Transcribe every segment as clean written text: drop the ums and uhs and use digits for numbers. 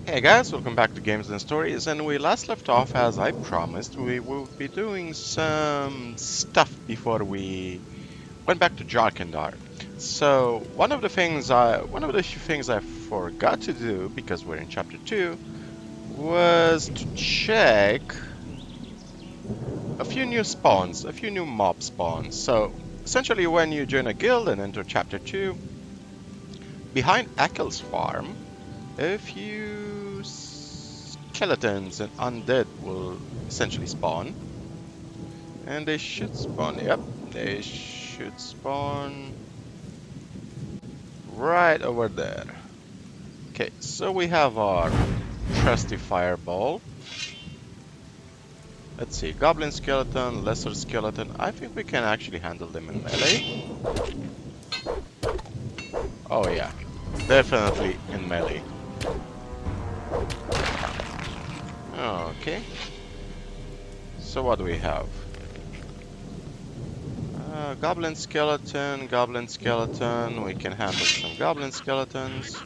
Hey guys, welcome back to Games and Stories, and we last left off, as I promised, we will be doing some stuff before we went back to Jharkendar. So one of the few things I forgot to do, because we're in chapter 2, was to check a few new spawns, a few new mob spawns. So essentially when you join a guild and enter chapter 2, behind Eccles farm, a few skeletons and undead will essentially spawn. And they should spawn, yep, they should spawn right over there. Okay, so we have our trusty fireball. Let's see, goblin skeleton, lesser skeleton. I think we can actually handle them in melee. Oh yeah, definitely in melee. Okay. So what do we have? Goblin skeleton, goblin skeleton. We can handle some goblin skeletons.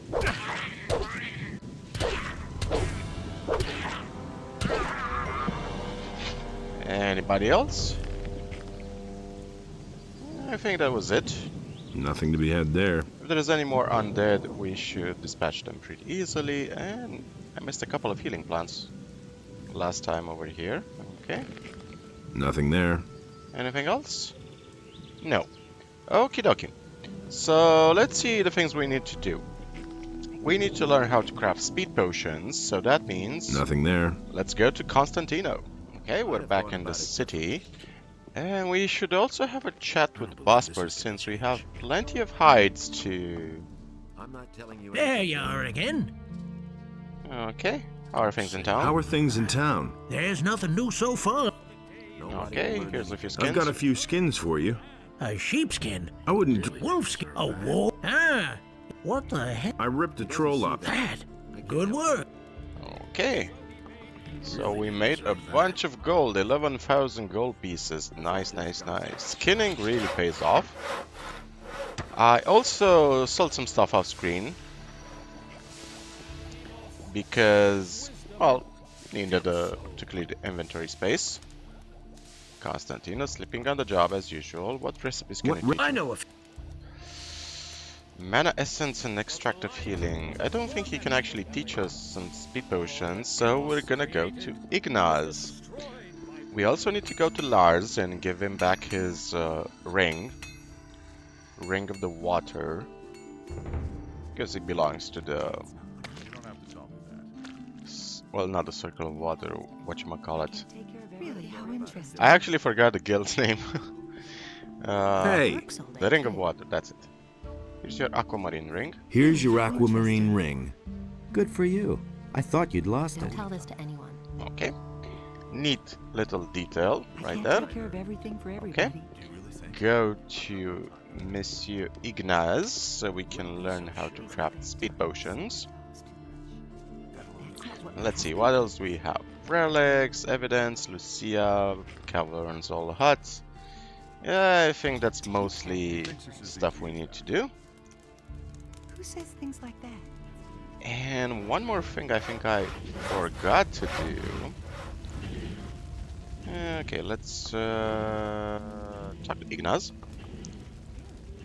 Anybody else? I think that was it. Nothing to be had there. If there's any more undead, we should dispatch them pretty easily. And I missed a couple of healing plants last time over here. Okay. Nothing there. Anything else? No. Okie dokie. So let's see the things we need to do. We need to learn how to craft speed potions, so that means... Nothing there. Let's go to Constantino. Okay, we're back in the city. And we should also have a chat with Bosper, since we have plenty of hides to... There you are again. Okay, how are things in town? How are things in town? There's nothing new so far. Okay, here's a few skins. I've got a few skins for you. A sheepskin, I wouldn't... wolfskin, a wolf. Ah, what the heck? I ripped a troll up. That good work. Okay. So we made a bunch of gold, 11,000 gold pieces. Nice, nice, nice. Skinning really pays off. I also sold some stuff off screen. Because, well, needed to clear the inventory space. Constantino sleeping on the job as usual. What recipes can you teach? I know a Mana essence and extract of healing. I don't think he can actually teach us some speed potions, so we're gonna go to Ignaz. We also need to go to Lars and give him back his ring. Ring of the Water. Because it belongs to the... Well, not the Circle of Water, whatchamacallit. Really, how interesting. I actually forgot the guild's name. Hey! The Ring of Water, that's it. Here's your aquamarine ring. Here's your aquamarine ring. Good for you. I thought you'd lost Don't it. tell this to anyone. Okay. Neat little detail I right can't there. take care of everything for everybody. Go to Monsieur Ignaz so we can learn how to craft speed potions. Let's see, what else do we have? Relics, Evidence, Lucia, Caverns, all huts. Yeah, I think that's mostly stuff we need to do. Who says things like that? And one more thing I think I forgot to do. Okay, let's talk to Ignaz.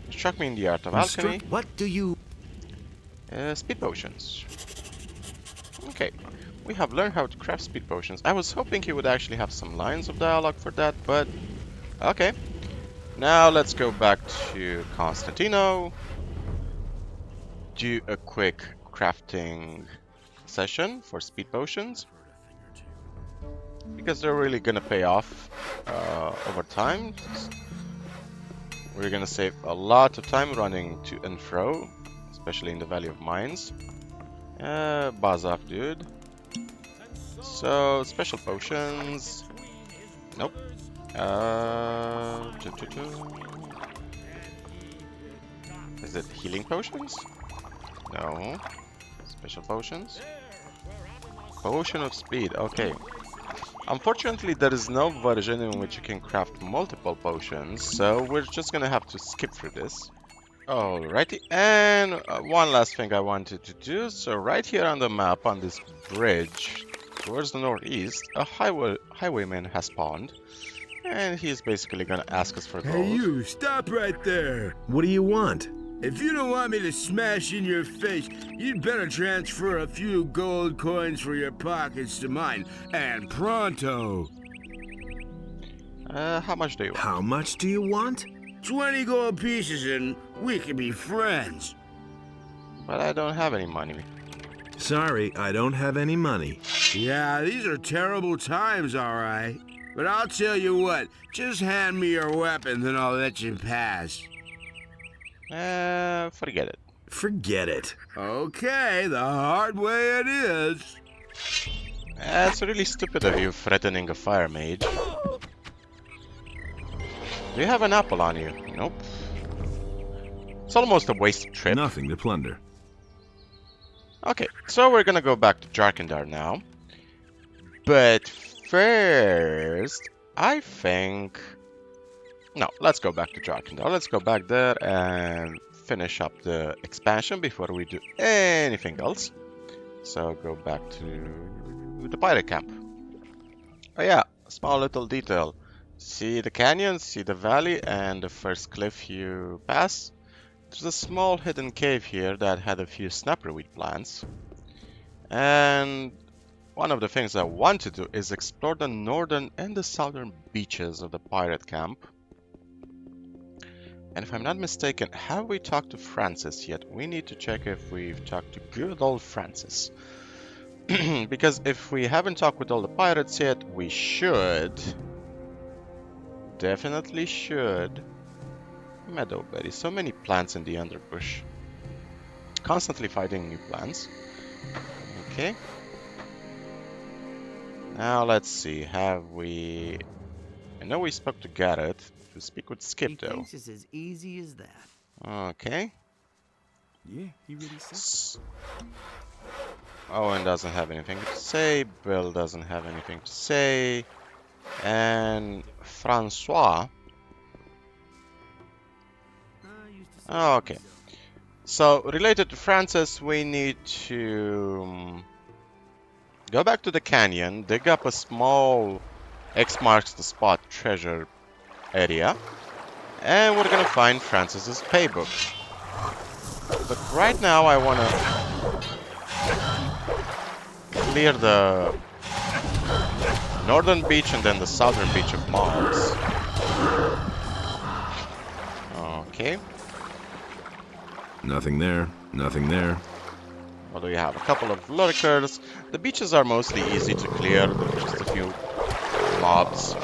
Instruct me in the art of alchemy. What do you... Speed potions. Okay, we have learned how to craft speed potions. I was hoping he would actually have some lines of dialogue for that, but okay. Now let's go back to Constantino. Do a quick crafting session for speed potions. Because they're really gonna pay off over time. We're gonna save a lot of time running to and fro, especially in the Valley of Mines. Buzz off, dude. So, special potions. Nope. Is it healing potions? No. Special potions. Potion of speed, okay. Unfortunately, there is no version in which you can craft multiple potions, so we're just gonna have to skip through this. Alrighty, and one last thing I wanted to do. So right here on the map, on this bridge towards the northeast, a highwayman has spawned, and he's basically gonna ask us for gold. Hey, you, stop right there. What do you want? If you don't want me to smash in your face, you'd better transfer a few gold coins for your pockets to mine, and pronto. How much do you want? How much do you want? 20 gold pieces and we can be friends. But I don't have any money. Sorry, I don't have any money. Yeah, these are terrible times, all right. But I'll tell you what, just hand me your weapons and I'll let you pass. Forget it. Forget it. Okay, the hard way it is. It's really stupid of you threatening a fire mage. Do you have an apple on you? Nope. It's almost a wasted trip. Nothing to plunder. Okay, so we're gonna go back to Jharkendar now. But first, I think... No, let's go back to Jharkendar. Let's go back there and finish up the expansion before we do anything else. So go back to the pirate camp. Oh yeah, small little detail. See the canyon, see the valley, and the first cliff you pass. There's a small hidden cave here that had a few snapperweed plants. And one of the things I want to do is explore the northern and the southern beaches of the pirate camp. And if I'm not mistaken, have we talked to Francis yet? We need to check if we've talked to good old Francis. Because if we haven't talked with all the pirates yet, we should. Definitely should. Meadowberry. So many plants in the underbush. Constantly finding new plants. Okay. Now let's see. Have we... I know we spoke to Garrett. To speak with Skip though. It's as easy as that. Okay. Yeah, he really said. Owen doesn't have anything to say. Bill doesn't have anything to say. And Francois. Okay. So, related to Francis, we need to go back to the canyon, dig up a small X marks the spot treasure area, and we're gonna find Francis's paybook. But right now I wanna clear the northern beach and then the southern beach of mobs. Okay. Nothing there. Nothing there. What do we have? A couple of lurkers. The beaches are mostly easy to clear. There's just a few mobs.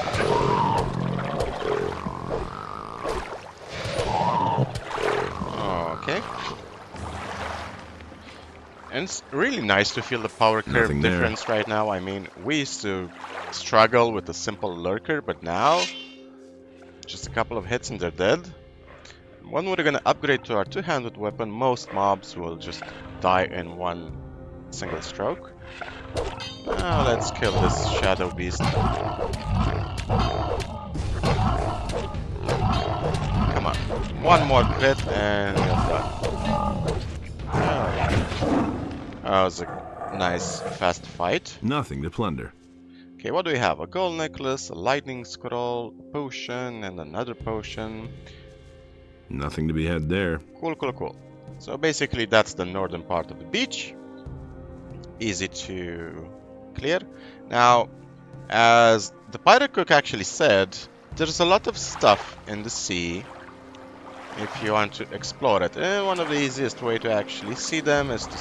Okay. And it's really nice to feel the power curve Nothing there. difference right now. I mean, we used to struggle with a simple lurker, but now just a couple of hits and they're dead. When we're gonna upgrade to our two-handed weapon, most mobs will just die in one single stroke. Now let's kill this shadow beast. Come on, one more crit and you're done. That was a nice fast fight. Nothing to plunder. Okay, what do we have? A gold necklace, a lightning scroll, a potion, and another potion. Nothing to be had there. Cool, cool, cool. So basically that's the northern part of the beach. Easy to clear. Now, as the pirate cook actually said, there's a lot of stuff in the sea if you want to explore it. And one of the easiest way to actually see them is to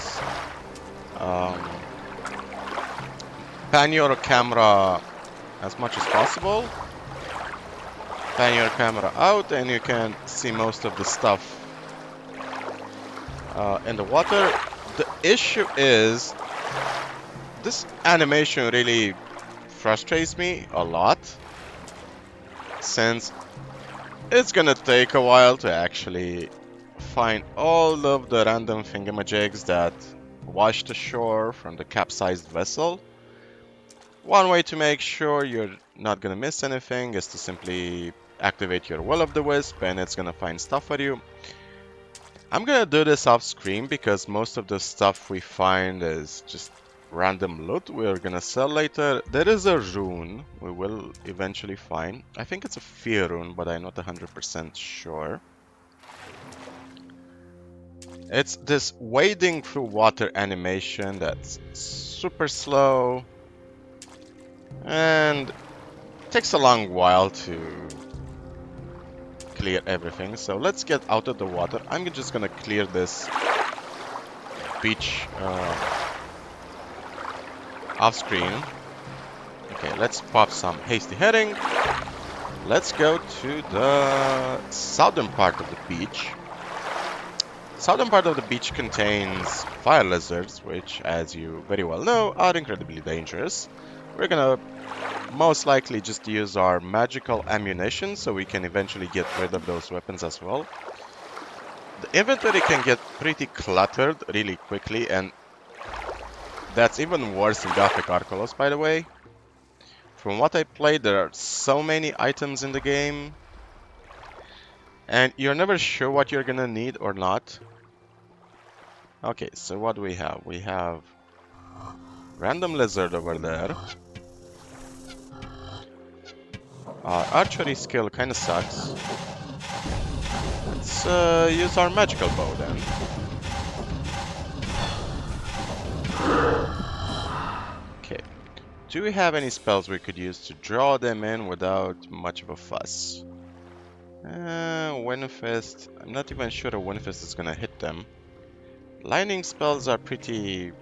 pan your camera as much as possible. Pan your camera out and you can see most of the stuff in the water. The issue is this animation really frustrates me a lot, since it's gonna take a while to actually find all of the random thingamajigs that washed ashore from the capsized vessel. One way to make sure you're not gonna miss anything is to simply activate your Will of the Wisp and it's gonna find stuff for you. I'm gonna do this off screen because most of the stuff we find is just random loot we're gonna sell later. There is a rune we will eventually find. I think it's a fear rune, but I'm not 100% sure. It's this wading through water animation that's super slow and takes a long while to clear everything. So let's get out of the water. I'm just gonna clear this beach off screen. Okay, let's pop some hasty heading. Let's go to the southern part of the beach. Southern part of the beach contains fire lizards, which, as you very well know, are incredibly dangerous. We're gonna most likely just use our magical ammunition so we can eventually get rid of those weapons as well. The inventory can get pretty cluttered really quickly, and that's even worse in Gothic Arkelos, by the way. From what I played, there are so many items in the game, and you're never sure what you're gonna need or not. Okay, so what do we have? We have random lizard over there. Our archery skill kind of sucks. Let's use our magical bow then. Okay. Do we have any spells we could use to draw them in without much of a fuss? Winfist. I'm not even sure a Winfist is gonna hit them. Lightning spells are pretty...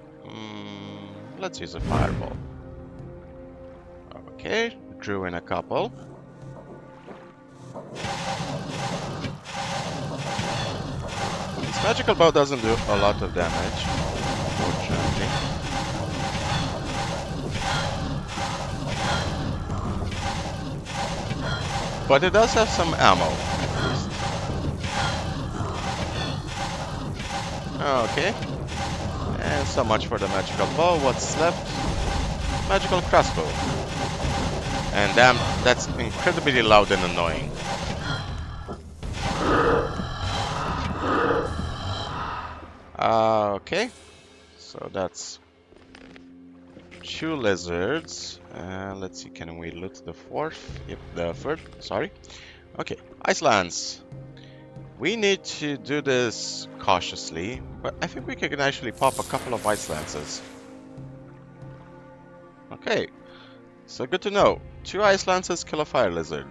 let's use a fireball. Okay, drew in a couple. This magical bow doesn't do a lot of damage, unfortunately. But it does have some ammo, at least. Okay. And so much for the magical bow. What's left? Magical crossbow. And damn, that's incredibly loud and annoying. Okay. So that's 2 lizards. Let's see, can we loot the fourth? Yep, the third, sorry. Okay, ice lance. We need to do this cautiously, but I think we can actually pop a couple of ice lances. Okay, so good to know. 2 ice lances kill a fire lizard.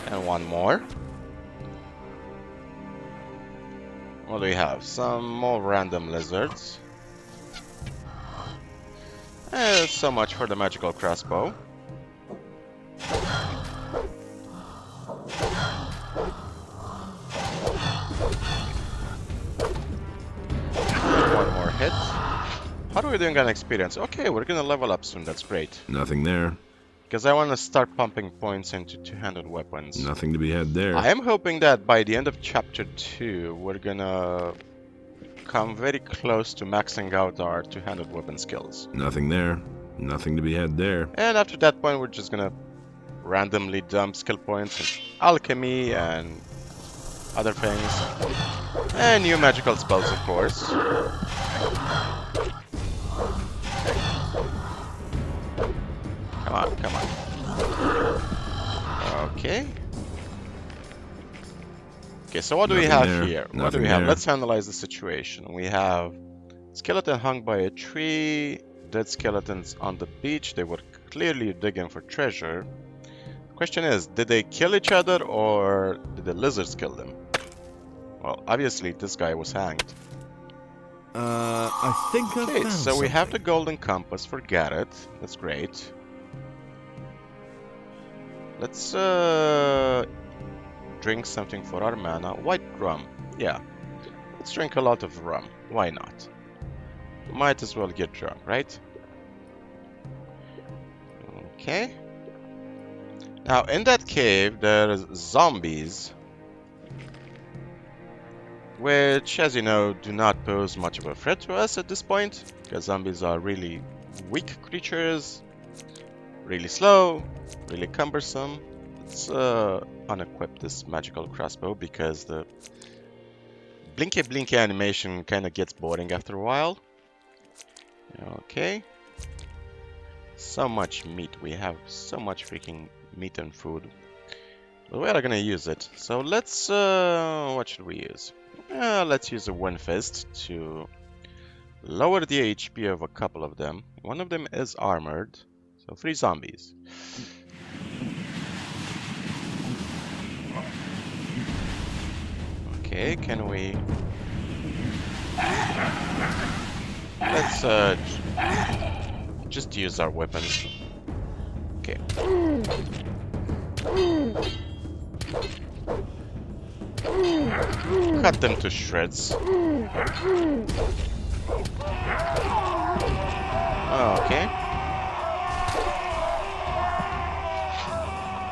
And 1 more. What do we have? Some more random lizards. And so much for the magical crossbow. One more hit. How are we doing on experience? Okay, we're gonna level up soon, that's great. Nothing there. Because I want to start pumping points into two-handed weapons. Nothing to be had there. I am hoping that by the end of chapter 2, we're gonna come very close to maxing out our two-handed weapon skills. Nothing there. Nothing to be had there. And after that point, we're just gonna randomly dump skill points in alchemy and other things. And new magical spells, of course. Come on, come on. Okay. Okay, so what do we have here? What do we have? Let's analyze the situation. We have skeleton hung by a tree, dead skeletons on the beach. They were clearly digging for treasure. The question is, did they kill each other or did the lizards kill them? Well, obviously this guy was hanged. I think I Okay, found so we have the something. golden compass for Garrett. That's great. Let's drink something for our mana. White rum. Yeah. Let's drink a lot of rum. Why not? Might as well get drunk, right? Okay. Now, in that cave, there's zombies. Which, as you know, do not pose much of a threat to us at this point. Because zombies are really weak creatures. Really slow. Really cumbersome. let's unequip this magical crossbow because the blinky animation kind of gets boring after a while. Okay. So much meat. We have so much freaking meat and food. But we are gonna use it. So let's, what should we use? Let's use a Wind Fist to lower the HP of a couple of them. One of them is armored, so 3 zombies. Okay, can we... Let's just use our weapons. Okay. Cut them to shreds. Okay.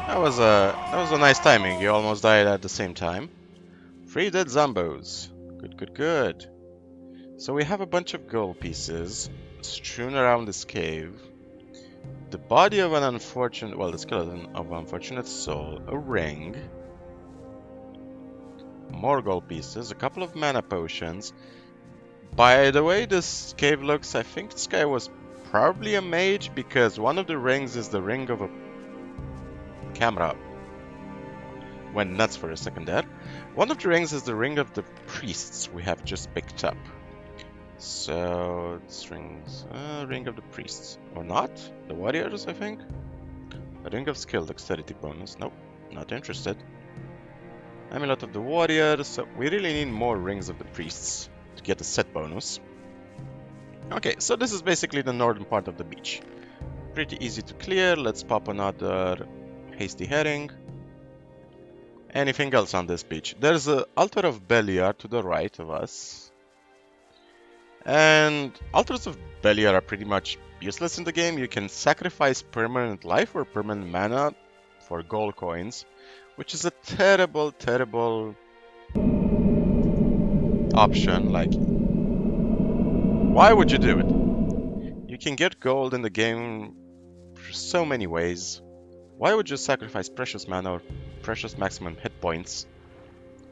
That was a nice timing. You almost died at the same time. 3 dead zombos. Good. So we have a bunch of gold pieces strewn around this cave. The body of an unfortunate, well, the skeleton of an unfortunate soul, a ring, more gold pieces, a couple of mana potions. By the way this cave looks, I think this guy was probably a mage because one of the rings is the ring of a camera. Went nuts for a second there. One of the rings is the ring of the priests we have just picked up. So, this ring's ring of the priests. Or not? The warriors, I think? A ring of skill, dexterity bonus. Nope, not interested. Amulet of the warriors. So, we really need more rings of the priests to get a set bonus. Okay, so this is basically the northern part of the beach. Pretty easy to clear. Let's pop another hasty herring. Anything else on this beach? There's an altar of Beliar to the right of us. And altars of Beliar are pretty much useless in the game. You can sacrifice permanent life or permanent mana for gold coins, which is a terrible option. Like, why would you do it? You can get gold in the game so many ways. Why would you sacrifice precious mana or precious maximum hit points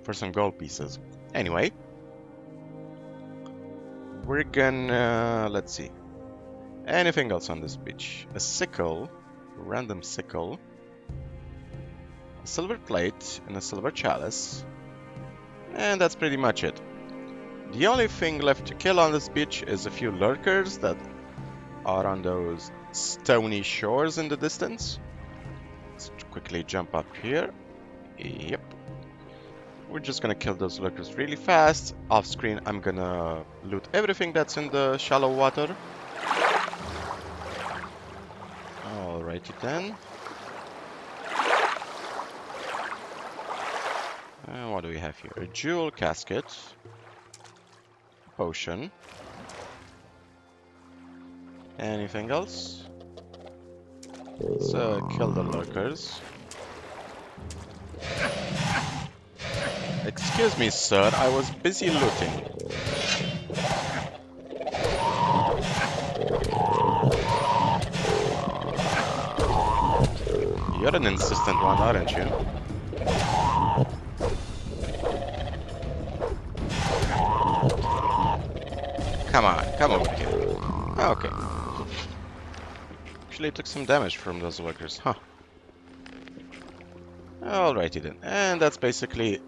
for some gold pieces? Anyway, we're gonna, let's see, anything else on this beach? A sickle, a random sickle, a silver plate, and a silver chalice, and that's pretty much it. The only thing left to kill on this beach is a few lurkers that are on those stony shores in the distance. Let's quickly jump up here. Yep. We're just gonna kill those lurkers really fast. Off screen, I'm gonna loot everything that's in the shallow water. Alrighty then. What do we have here? A jewel casket. Potion. Anything else? Let's kill the lurkers. Excuse me, sir, I was busy looting. You're an insistent one, aren't you? Come on, come over here. Okay. Actually took some damage from those lurkers, huh? Alrighty then, and that's basically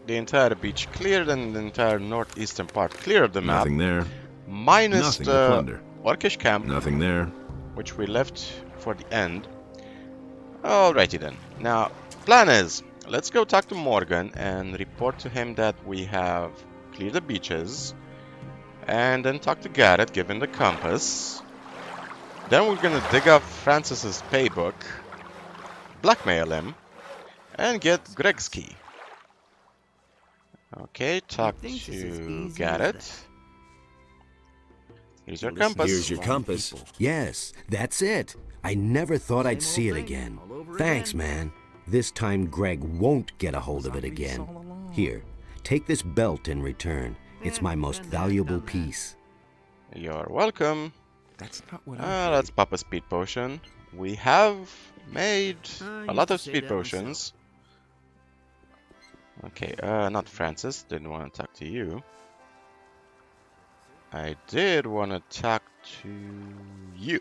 the entire beach cleared and the entire northeastern part clear of the map. Nothing there. Minus Nothing to the plunder. Orcish camp, Nothing there. which we left for the end. Alrighty then. Now, plan is, let's go talk to Morgan and report to him that we have cleared the beaches. And then talk to Garrett, give him the compass. Then we're gonna dig up Francis's paybook, blackmail him, and get Greg's key. Okay, talk to Garrett. Here's your compass. Here's your compass. Yes, that's it. I never thought I'd see it again. Thanks, man. This time Greg won't get a hold of it again. Here, take this belt in return. It's my most valuable piece. You're welcome. That's not what Let's pop a speed potion. we have made a used lot to of say speed that myself. potions. Okay, not Francis. Didn't want to talk to you. I did want to talk to you.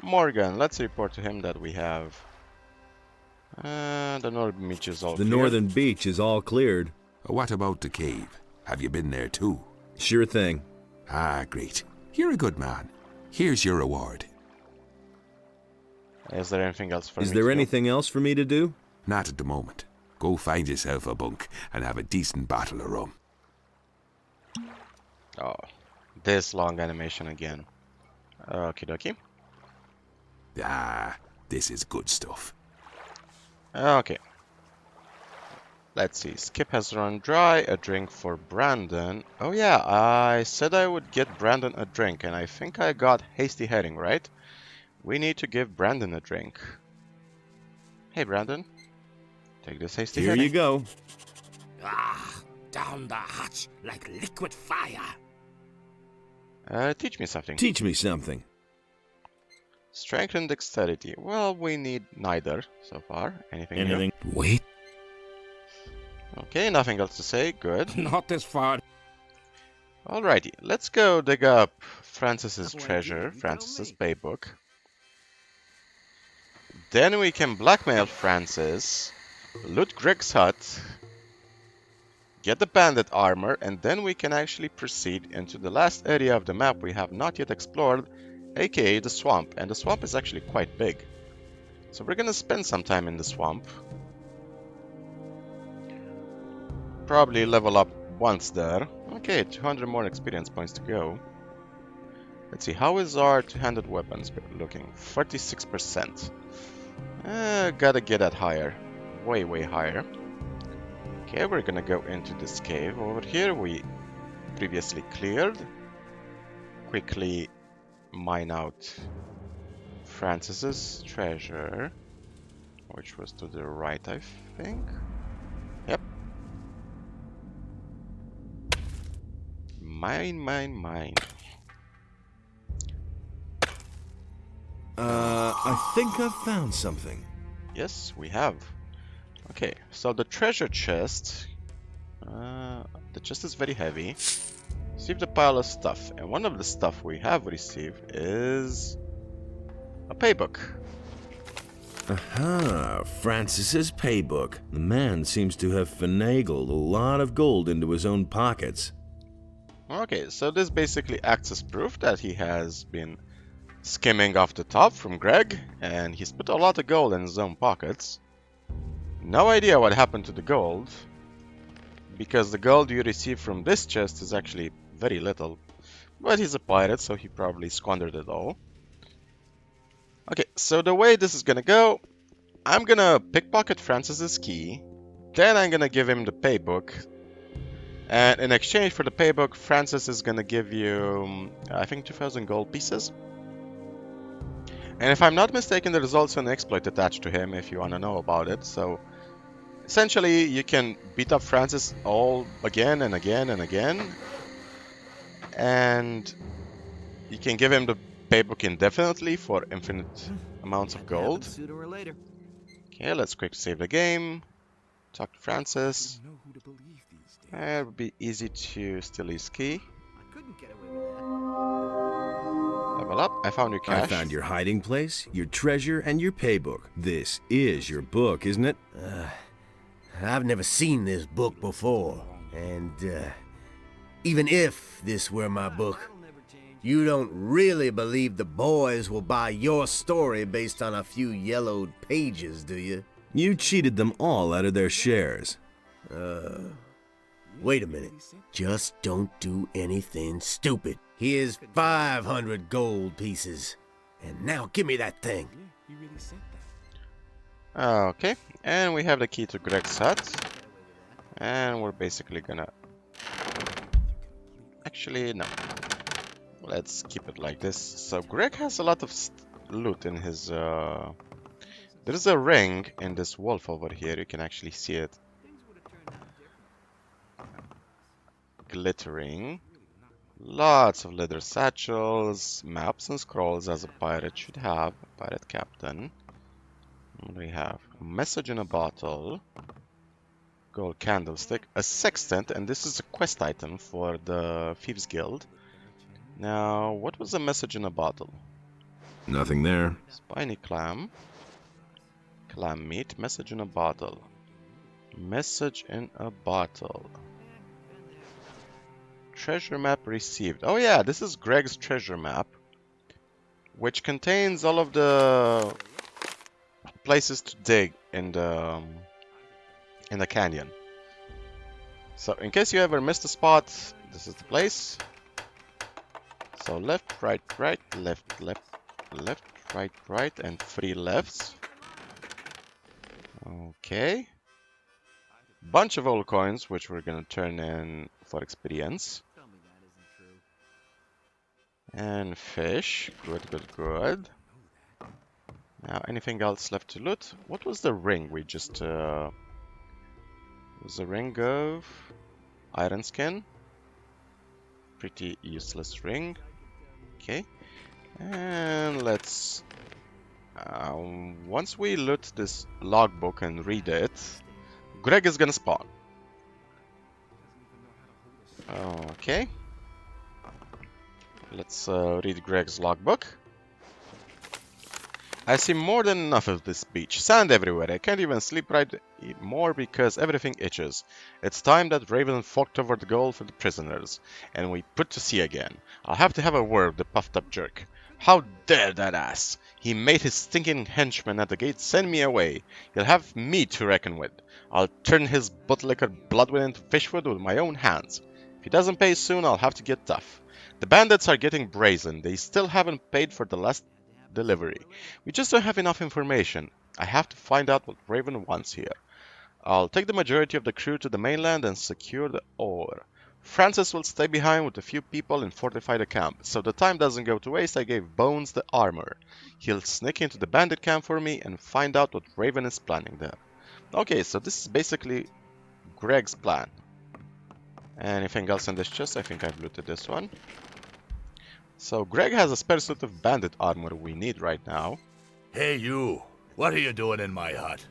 Morgan, let's report to him that we have the northern beach is all The cleared. northern beach is all cleared. What about the cave? Have you been there too? Sure thing. Ah, great. You're a good man. Here's your reward. Is there anything else for me Is to there do? anything else for me to do? Not at the moment. Go find yourself a bunk and have a decent bottle of rum. Oh, this long animation again. Okie dokie. Ah, this is good stuff. Okay. Let's see. Skip has run dry. A drink for Brandon. Oh yeah, I said I would get Brandon a drink, and I think I got Hasty Heading, right? We need to give Brandon a drink. Hey, Brandon. Take this Hasty Here Heading. you go. Ah, down the hatch like liquid fire. Teach me something. Teach me something. Strength and dexterity. Well, we need neither so far. Anything new? Anything? Wait. Okay, nothing else to say. Good. Not this far. Alrighty, let's go dig up Francis's No idea, treasure, you tell Francis's me. playbook. Then we can blackmail Francis, loot Greg's hut, get the bandit armor, and then we can actually proceed into the last area of the map we have not yet explored, aka the swamp. And the swamp is actually quite big. So we're gonna spend some time in the swamp. Probably level up once there. Okay, 200 more experience points to go. Let's see, how is our two-handed weapons looking? 46%. Gotta get that higher. Way, way higher. Okay, we're gonna go into this cave over here we previously cleared. Quickly mine out Francis's treasure, which was to the right, I think. Yep. Mine, mine, mine. I think I've found something. Yes, we have. Okay, so the treasure chest. The chest is very heavy. Received a pile of stuff, and one of the stuff we have received is a paybook. Aha, Francis's paybook. The man seems to have finagled a lot of gold into his own pockets. Okay, so this basically acts as proof that he has been skimming off the top from Greg, and he's put a lot of gold in his own pockets. No idea what happened to the gold, because the gold you receive from this chest is actually very little. But he's a pirate, so he probably squandered it all. Okay, so the way this is gonna go, I'm gonna pickpocket Francis's key, then I'm gonna give him the paybook, and in exchange for the paybook, Francis is gonna give you, I think, 2,000 gold pieces. And if I'm not mistaken, there is also an exploit attached to him if you want to know about it. So essentially, you can beat up Francis all again and again and again, and you can give him the paybook indefinitely for infinite amounts of gold. Sooner or later. Okay, let's quick save the game. Talk to Francis. Know who to believe these days. It would be easy to steal his key. I couldn't get away with that. Level up. I found your cash. I found your hiding place, your treasure, and your paybook. This is your book, isn't it? I've never seen this book before, and even if this were my book, you don't really believe the boys will buy your story based on a few yellowed pages, do you? You cheated them all out of their shares. Wait a minute. Just don't do anything stupid. Here's 500 gold pieces. And now give me that thing. He really said that. Okay, and we have the key to Greg's hut. And we're basically gonna... Actually, no. Let's keep it like this. So Greg has a lot of loot in his... There's a ring in this wolf over here. You can actually see it. Glittering. Lots of leather satchels, maps and scrolls as a pirate should have. A pirate captain. What do we have? A message in a bottle. Gold candlestick. A sextant, and this is a quest item for the Thieves Guild. Now, what was the message in a bottle? Nothing there. Spiny clam. Clam meat. Message in a bottle. Message in a bottle. Treasure map received. Oh yeah, this is Greg's treasure map, which contains all of the places to dig in the canyon. So in case you ever missed a spot, this is the place. So left, right, right, left, left, left, right, right, and 3 lefts. Okay. Bunch of old coins, which we're gonna turn in for experience. And fish. Good, good, good. Now, anything else left to loot? What was the ring we just... was a ring of iron skin. Pretty useless ring. Okay. And let's... once we loot this logbook and read it, Greg is gonna spawn. Okay. Let's read Greg's logbook. I see more than enough of this beach. Sand everywhere. I can't even sleep right more because everything itches. It's time that Raven forked over the gold for the prisoners, and we put to sea again. I'll have to have a word with the puffed up jerk. How dare that ass! He made his stinking henchmen at the gate send me away. He'll have me to reckon with. I'll turn his butt-liquored bloodwind into fish food with my own hands. If he doesn't pay soon, I'll have to get tough. The bandits are getting brazen. They still haven't paid for the last delivery. We just don't have enough information. I have to find out what Raven wants here. I'll take the majority of the crew to the mainland and secure the ore. Francis will stay behind with a few people and fortify the camp. So the time doesn't go to waste, I gave Bones the armor. He'll sneak into the bandit camp for me and find out what Raven is planning there. Okay, so this is basically Greg's plan. Anything else in this chest? I think I've looted this one. So Greg has a spare suit of bandit armor we need right now. Hey, you. What are you doing in my hut?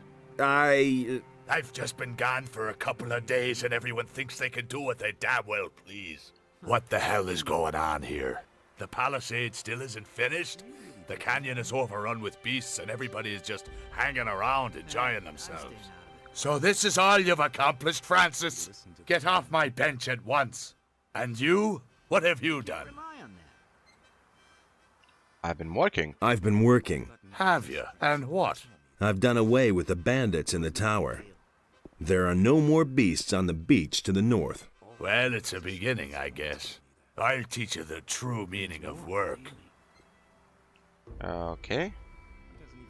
I've just been gone for a couple of days and everyone thinks they can do what they damn well please. What the hell is going on here? The palisade still isn't finished? The canyon is overrun with beasts and everybody is just hanging around enjoying themselves. So this is all you've accomplished, Francis? Get off my bench at once. And you? What have you done? I've been working. I've been working. Have you? And what? I've done away with the bandits in the tower. There are no more beasts on the beach to the north. Well, it's a beginning, I guess. I'll teach you the true meaning of work. Okay.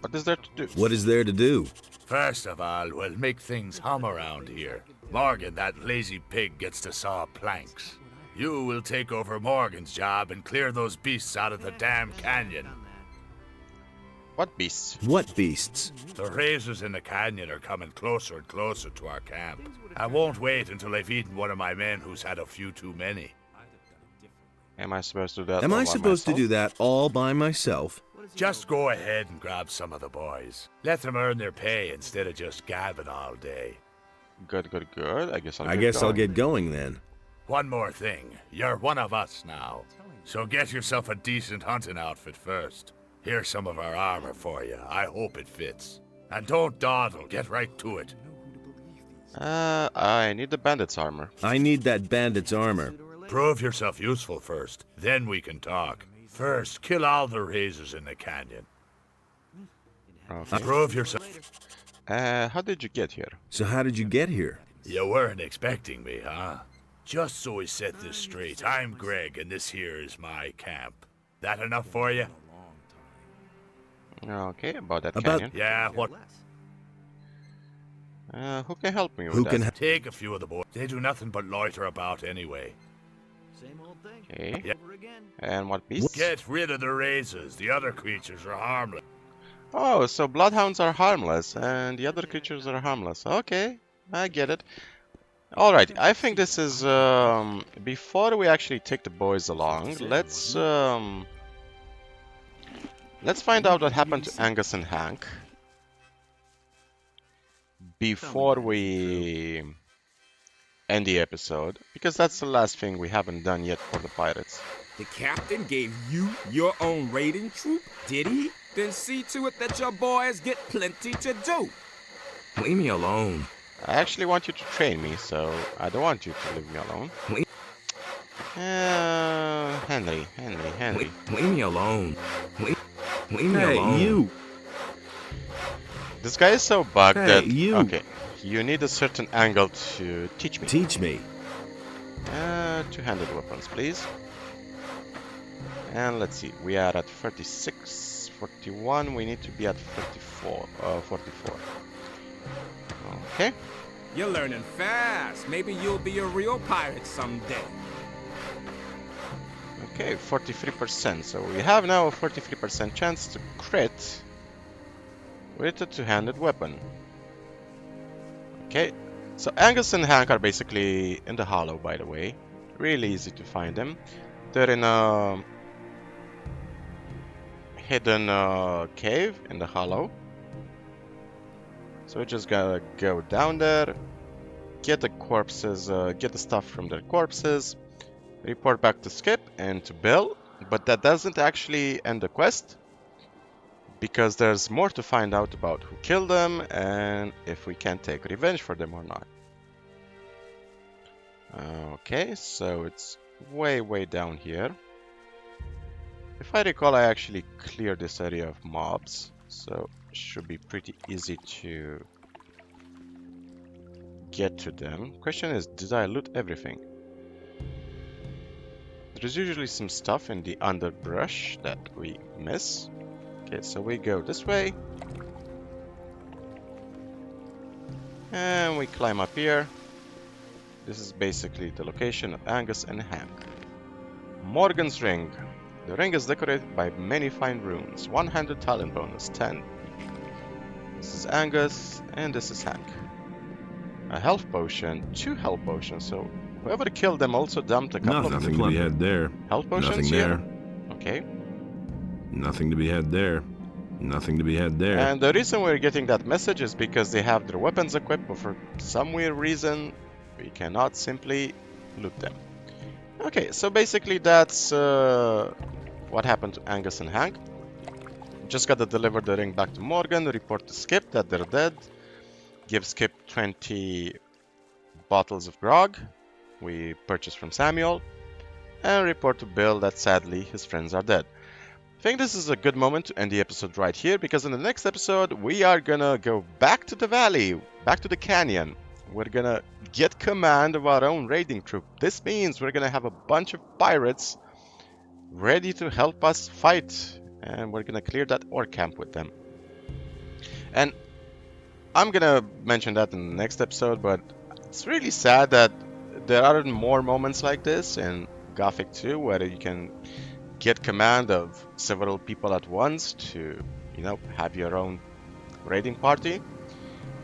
What is there to do? What is there to do? First of all, we'll make things hum around here. Morgan, that lazy pig, gets to saw planks. You will take over Morgan's job and clear those beasts out of the damn canyon. What beasts? What beasts? The razors in the canyon are coming closer and closer to our camp. I won't wait until they've eaten one of my men who's had a few too many. Am I supposed to do that? Am all I by supposed to myself? do that all by myself? Just go ahead and grab some of the boys. Let them earn their pay instead of just gabbing all day. Good, good, good. I guess I'll I'll get going then. One more thing. You're one of us now. So get yourself a decent hunting outfit first. Here's some of our armor for you. I hope it fits. And don't dawdle. Get right to it. I need the bandit's armor. I need that bandit's armor. Prove yourself useful first. Then we can talk. First, kill all the razors in the canyon. Okay. Prove yourself. How did you get here? So how did you get here? You weren't expecting me, huh? Just so we set this straight, I'm Greg, and this here is my camp. That enough for you? Okay, about that About- canyon. Yeah, what? Who can help me with Who that? can Take a few of the boys. They do nothing but loiter about anyway. Okay. Yeah. And what beasts? Get rid of the razors. The other creatures are harmless. Oh, so bloodhounds are harmless, and the other creatures are harmless. Okay, I get it. Alright, I think this is before we actually take the boys along, let's find out what happened to Angus and Hank before we end the episode, because that's the last thing we haven't done yet for the pirates. The captain gave you your own raiding troop, did he? Then see to it that your boys get plenty to do. Leave me alone. I actually want you to train me, so I don't want you to leave me alone. Henry. Leave me alone. Leave me alone. Hey, you! This guy is so bugged Hey, that... you! Okay, you need a certain angle to teach me. Teach me. Two-handed weapons, please. And let's see, we are at 36, 41, we need to be at 44. Okay. You're learning fast. Maybe you'll be a real pirate someday. Okay, 43%. So we have now a 43% chance to crit with a two-handed weapon. Okay, so Angus and Hank are basically in the hollow, by the way. Really easy to find them. They're in a hidden cave in the hollow. So we just gotta go down there, get the corpses, get the stuff from their corpses, report back to Skip and to Bill, but that doesn't actually end the quest, because there's more to find out about who killed them and if we can take revenge for them or not. Okay, so it's way down here. If I recall, I actually cleared this area of mobs, so it should be pretty easy to get to them. Question is, did I loot everything? There's usually some stuff in the underbrush that we miss. Okay, so we go this way. And we climb up here. This is basically the location of Angus and Hank. Morgan's Ring. The ring is decorated by many fine runes. 100 talent bonus, 10. This is Angus, and this is Hank. A health potion, 2 health potions, so whoever killed them also dumped a couple of Nothing to be had there. health potions Nothing here. there. Okay. Nothing to be had there. Nothing to be had there. And the reason we're getting that message is because they have their weapons equipped, but for some weird reason, we cannot simply loot them. Okay, so basically that's what happened to Angus and Hank. Just gotta deliver the ring back to Morgan, report to Skip that they're dead, give Skip 20 bottles of grog we purchased from Samuel, and report to Bill that sadly his friends are dead. I think this is a good moment to end the episode right here, because in the next episode we are gonna go back to the valley, back to the canyon. We're gonna get command of our own raiding troop. This means we're gonna have a bunch of pirates ready to help us fight, and we're gonna clear that ore camp with them. And I'm gonna mention that in the next episode, but it's really sad that there aren't more moments like this in Gothic 2 where you can get command of several people at once to, you know, have your own raiding party.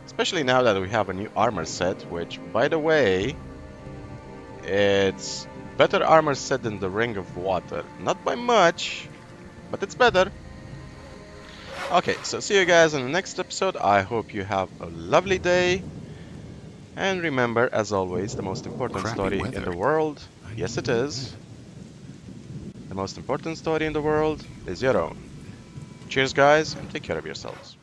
Especially now that we have a new armor set, which, by the way, it's better armor set than the Ring of Water. Not by much, but it's better. Okay, so see you guys in the next episode. I hope you have a lovely day. And remember, as always, the most important story in the world, yes it is, the most important story in the world is your own. Cheers guys, and take care of yourselves.